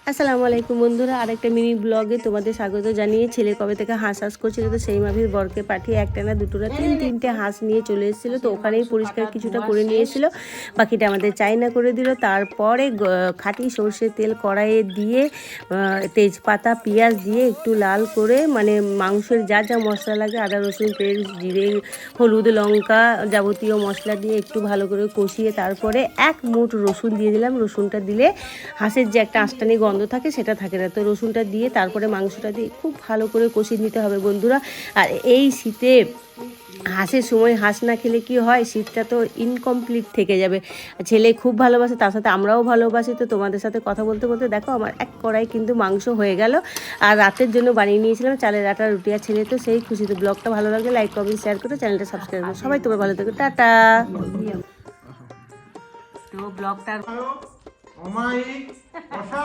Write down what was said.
আসসালামু আলাইকুম বন্ধুরা, আরেকটা মিনি ব্লগে তোমাদের স্বাগত জানিয়ে। ছেলে কবে থেকে হাঁস করছিল, তো সেই মাফির বরকে পাঠিয়ে একটা না দুটো না তিনটে হাঁস নিয়ে চলে এসেছিলো। তো ওখানেই পরিষ্কার কিছুটা করে নিয়ে এসেছিলো, বাকিটা আমাদের চাইনা করে দিল। তারপরে খাঁটি সর্ষের তেল কড়াইয়ে দিয়ে তেজপাতা পেঁয়াজ দিয়ে একটু লাল করে, মানে মাংসের যা যা মশলা লাগে আদা রসুন পেস্ট জিরে হলুদ লঙ্কা যাবতীয় মশলা দিয়ে একটু ভালো করে কষিয়ে তারপরে এক মুঠ রসুন দিয়ে দিলাম। রসুনটা দিলে হাঁসের যে একটা আঁশটানি গন্ধ থাকে সেটা থাকে না। তো রসুনটা দিয়ে তারপরে মাংসটা দিয়ে খুব ভালো করে কষিয়ে নিতে হবে বন্ধুরা। আর এই শীতে হাঁসের সময় হাঁস না খেলে কি হয়, শীতটা তো ইনকমপ্লিট থেকে যাবে। ছেলে খুব ভালোবাসে, তার সাথে আমরাও ভালোবাসি। তো তোমাদের সাথে কথা বলতে বলতে দেখো আমার এক কড়াই কিন্তু মাংস হয়ে গেল। আর রাতের জন্য বানিয়ে নিয়েছিলাম চালের আটা রুটি। আর ছেলে তো সেই খুশি। তো ব্লগটা ভালো লাগলে লাইক কমেন্ট শেয়ার করে চ্যানেলটা সাবস্ক্রাইব করো। সবাই তোমার ভালো থেকো, টাটা। তো ব্লগটা